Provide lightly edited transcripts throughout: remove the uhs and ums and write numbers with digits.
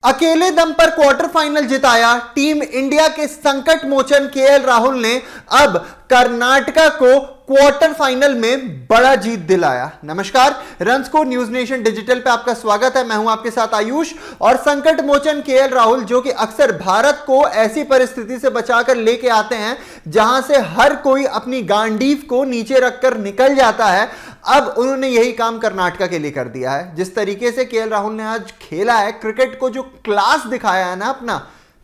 अकेले दम पर क्वार्टर फाइनल जिताया टीम इंडिया के संकट मोचन केएल राहुल ने अब कर्नाटका को क्वार्टर फाइनल में बड़ा जीत दिलाया। नमस्कार, run score news nation digital पे आपका स्वागत है। मैं हूं आपके साथ आयुष। और संकट मोचन केएल राहुल जो कि अक्सर भारत को ऐसी परिस्थिति से बचाकर लेके आते हैं जहां से हर कोई अपनी गांडीव को नीचे रखकर निकल जाता है, अब उन्होंने यही काम कर्नाटका के लिए कर दिया है। जिस तरीके से केएल राहुल ने आज खेला है, क्रिकेट को जो क्लास दिखाया है ना अपना,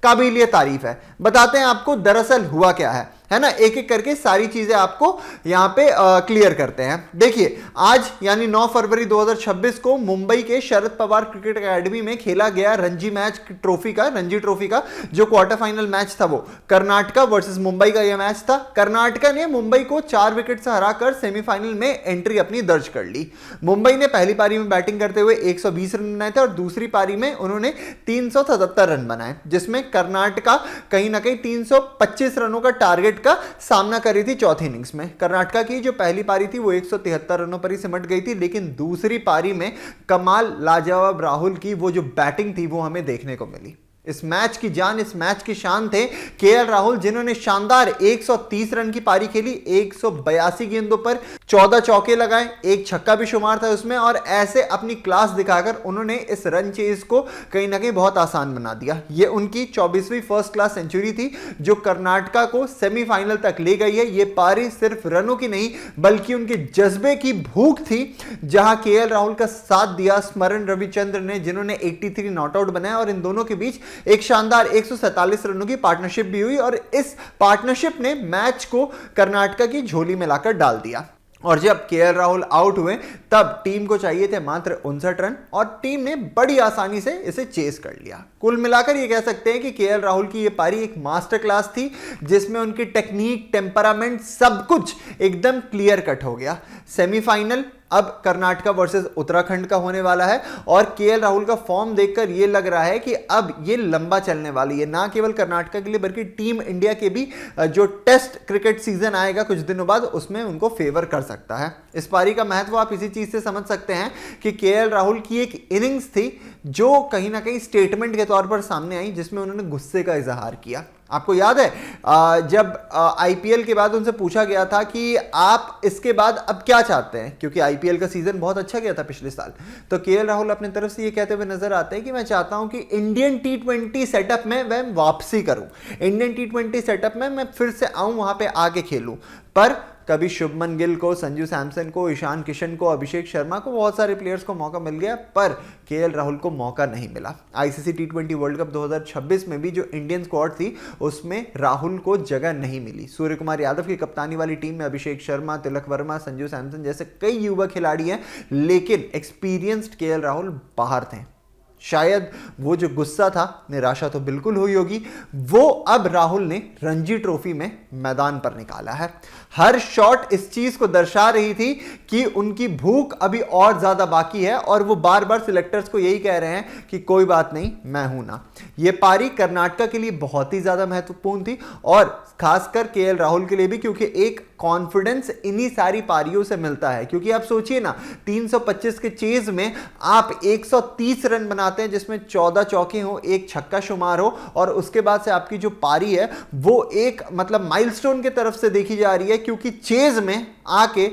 काबिलियत तारीफ है। बताते हैं आपको दरअसल हुआ क्या है ना, एक एक करके सारी चीजें आपको यहां पे क्लियर करते हैं। देखिए, आज यानी 9 फरवरी 2026 को मुंबई के शरद पवार क्रिकेट एकेडमी में खेला गया रणजी ट्रॉफी का जो क्वार्टर फाइनल मैच था, वो कर्नाटका वर्सेस मुंबई का यह मैच था। कर्नाटका ने मुंबई को 4 विकेट से हराकर सेमीफाइनल में एंट्री अपनी दर्ज कर ली। मुंबई ने पहली पारी में बैटिंग करते हुए 120 रन बनाए थे और दूसरी पारी में उन्होंने 377 रन बनाए, जिसमें कर्नाटका कहीं ना कहीं 325 रनों का टारगेट का सामना कर रही थी। चौथी इनिंग्स में कर्नाटका की जो पहली पारी थी वो 173 रनों पर ही सिमट गई थी, लेकिन दूसरी पारी में कमाल लाजवाब राहुल की वो जो बैटिंग थी वो हमें देखने को मिली। इस मैच की जान, इस मैच की शान थे केएल राहुल, जिन्होंने शानदार 130 रन की पारी खेली। 182 गेंदों पर 14 चौके लगाए, एक छक्का भी शुमार था उसमें, और ऐसे अपनी क्लास दिखाकर उन्होंने इस रन चेज को कहीं ना कहीं बहुत आसान बना दिया। ये उनकी 24वीं फर्स्ट क्लास सेंचुरी थी जो कर्नाटका को सेमीफाइनल तक ले गई है। ये पारी सिर्फ रनों की नहीं बल्कि उनके जज्बे की भूख थी, जहां केएल राहुल का साथ दिया स्मरण रविचंद्र ने, जिन्होंने 83 नॉट आउट बनाया, और इन दोनों के बीच एक शानदार 147 रनों की पार्टनरशिप भी हुई, और इस पार्टनरशिप ने मैच को कर्नाटका की झोली में लाकर डाल दिया। और जब केएल राहुल आउट हुए तब टीम को चाहिए थे मात्र 59 रन, और टीम ने बड़ी आसानी से इसे चेस कर लिया। कुल मिलाकर ये कह सकते हैं कि केएल राहुल की ये पारी एक मास्टर क्लास थी, जिसमें उनकी टेक्निक, टेम्परामेंट, सब कुछ एकदम क्लियर कट हो गया। सेमीफाइनल अब कर्नाटका वर्सेस उत्तराखंड का होने वाला है, और केएल राहुल का फॉर्म देखकर यह लग रहा है कि अब ये लंबा चलने वाली है, ना केवल कर्नाटका के लिए बल्कि टीम इंडिया के भी जो टेस्ट क्रिकेट सीजन आएगा कुछ दिनों बाद, उसमें उनको फेवर कर सकता है। इस पारी का महत्व आप इसी चीज से समझ सकते हैं कि केएल राहुल की एक इनिंग्स थी जो कहीं ना कहीं स्टेटमेंट के तौर पर सामने आई, जिसमें उन्होंने गुस्से का इजहार किया। आपको याद है जब आईपीएल के बाद उनसे पूछा गया था कि आप इसके बाद अब क्या चाहते हैं, क्योंकि आईपीएल का सीजन बहुत अच्छा गया था पिछले साल, तो केएल राहुल अपनी तरफ से ये कहते हुए नजर आते हैं कि मैं चाहता हूं कि इंडियन टी20 सेटअप में मैं वापसी करूं, इंडियन टी20 सेटअप में मैं फिर से आऊं, वहां पे आके खेलूं। पर कभी शुभमन गिल को, संजू सैमसन को, ईशान किशन को, अभिषेक शर्मा को, बहुत सारे प्लेयर्स को मौका मिल गया, पर केएल राहुल को मौका नहीं मिला। आईसीसी टी20 वर्ल्ड कप 2026 में भी जो इंडियन स्क्वाड थी उसमें राहुल को जगह नहीं मिली। सूर्य कुमार यादव की कप्तानी वाली टीम में अभिषेक शर्मा, तिलक वर्मा, संजू सैमसन जैसे कई युवा खिलाड़ी हैं, लेकिन एक्सपीरियंस्ड केएल राहुल बाहर थे। शायद वो जो गुस्सा था, निराशा तो बिल्कुल हुई होगी, वो अब राहुल ने रणजी ट्रॉफी में मैदान पर निकाला है। हर शॉट इस चीज को दर्शा रही थी कि उनकी भूख अभी और ज्यादा बाकी है, और वो बार बार सिलेक्टर्स को यही कह रहे हैं कि कोई बात नहीं, मैं हूं ना। ये पारी कर्नाटका के लिए बहुत ही ज्यादा महत्वपूर्ण थी, और खासकर केएल राहुल के लिए भी, क्योंकि एक कॉन्फिडेंस इन्हीं सारी पारियों से मिलता है। क्योंकि आप सोचिए ना, 325 के चेज में आप 130 रन बनाते हैं, जिसमें 14 चौके हो, एक छक्का शुमार हो, और उसके बाद से आपकी जो पारी है वो एक मतलब माइलस्टोन की तरफ से देखी जा रही है, क्योंकि चेज में आके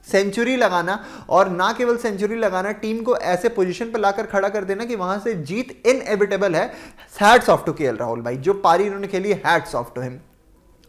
सेंचुरी लगाना, और ना केवल सेंचुरी लगाना, टीम को ऐसे पोजीशन पर लाकर खड़ा कर देना कि वहां से जीत इनएविटेबल है। Hats off to KL Rahul भाई, जो पारी इन्होंने खेली, हैट्स ऑफ टू हिम।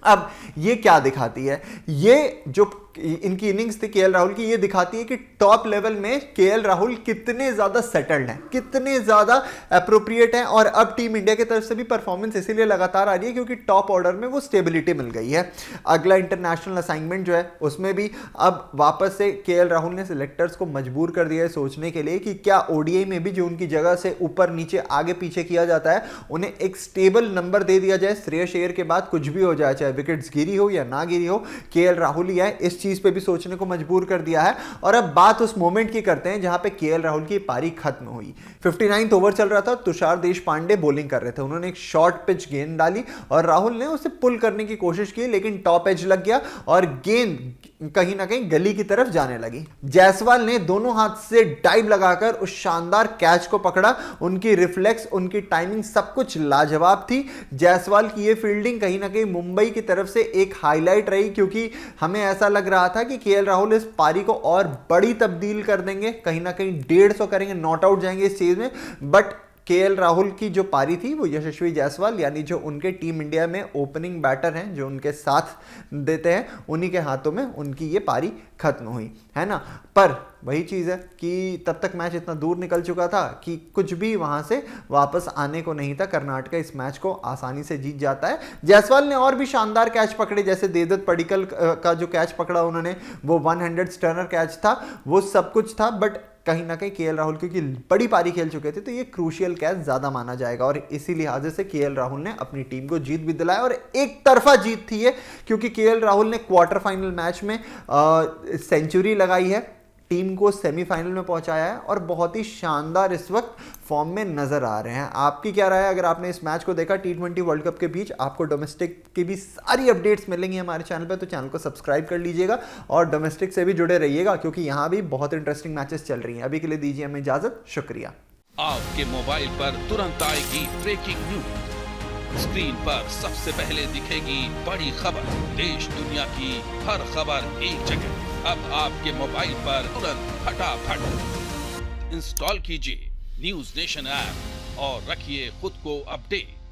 अब ये क्या दिखाती है, ये जो इनकी इनिंग्स थी केएल राहुल की, ये दिखाती है कि टॉप लेवल में केएल राहुल कितने ज्यादा सेटल्ड हैं, कितने ज्यादा अप्रोप्रिएट हैं। और अब टीम इंडिया की तरफ से भी परफॉर्मेंस इसीलिए लगातार आ रही है क्योंकि टॉप ऑर्डर में वो स्टेबिलिटी मिल गई है। अगला इंटरनेशनल असाइनमेंट जो है उसमें भी अब वापस से केएल राहुल ने सिलेक्टर्स को मजबूर कर दिया है सोचने के लिए कि क्या ओडीआई में भी जो उनकी जगह से ऊपर नीचे आगे पीछे किया जाता है, उन्हें एक स्टेबल नंबर दे दिया जाए। श्रेयस अय्यर के बाद कुछ भी हो जाए, चाहे विकेट्स गिरी हो या ना गिरी हो, केएल राहुल ही है, इस चीज पे भी सोचने को मजबूर कर दिया है। और अब बात उस मोमेंट की करते हैं जहां पे केएल राहुल की पारी खत्म हुई। 59th ओवर चल रहा था, तुषार देशपांडे बॉलिंग कर रहे थे, उन्होंने एक शॉर्ट पिच गेंद डाली और राहुल ने उसे पुल करने की कोशिश की, लेकिन टॉप एज लग गया और गेंद कहीं ना कहीं गली की तरफ जाने लगी। जायसवाल ने दोनों हाथ से डाइव लगाकर उस शानदार कैच को पकड़ा। उनकी रिफ्लेक्स, उनकी टाइमिंग, सब कुछ लाजवाब थी। जायसवाल की ये फील्डिंग कहीं ना कहीं मुंबई की तरफ से एक हाईलाइट रही, क्योंकि हमें ऐसा लग रहा था कि केएल राहुल इस पारी को और बड़ी तब्दील कर देंगे, कहीं ना कहीं 150 करेंगे, नॉट आउट जाएंगे इस चीज में। बट केएल राहुल की जो पारी थी वो यशस्वी जायसवाल, यानी जो उनके टीम इंडिया में ओपनिंग बैटर हैं, जो उनके साथ देते हैं, उन्हीं के हाथों में उनकी ये पारी खत्म हुई, है ना। पर वही चीज़ है कि तब तक मैच इतना दूर निकल चुका था कि कुछ भी वहाँ से वापस आने को नहीं था। कर्नाटक इस मैच को आसानी से जीत जाता है। जायसवाल ने और भी शानदार कैच पकड़े, जैसे देवदत्त पडिक्कल का जो कैच पकड़ा उन्होंने, वो 100 स्टर्नर कैच था, वो सब कुछ था। बट कहीं ना कहीं केएल राहुल क्योंकि बड़ी पारी खेल चुके थे, तो ये क्रूशियल कैच ज्यादा माना जाएगा, और इसी लिहाजे से केएल राहुल ने अपनी टीम को जीत भी दिलाया। और एक तरफा जीत थी ये, क्योंकि केएल राहुल ने क्वार्टर फाइनल मैच में सेंचुरी लगाई है, टीम को सेमीफाइनल में पहुंचाया है, और बहुत ही शानदार इस वक्त फॉर्म में नजर आ रहे हैं। आपकी क्या राय है? अगर आपने इस मैच को देखा T20 वर्ल्ड कप के बीच, आपको डोमेस्टिक की भी सारी अपडेट्स मिलेंगी हमारे चैनल पे, तो चैनल को सब्सक्राइब कर लीजिएगा और डोमेस्टिक से भी जुड़े रहिएगा, क्योंकि यहां भी बहुत इंटरेस्टिंग मैचेस चल रही हैं। अभी के लिए दीजिए हमें इजाजत, शुक्रिया। आपके मोबाइल पर तुरंत आएगी ब्रेकिंग न्यूज, स्क्रीन पर सबसे पहले दिखेगी बड़ी खबर, देश दुनिया की हर खबर एक जगह। अब आपके मोबाइल पर तुरंत फटाफट इंस्टॉल कीजिए न्यूज नेशन ऐप और रखिए खुद को अपडेट।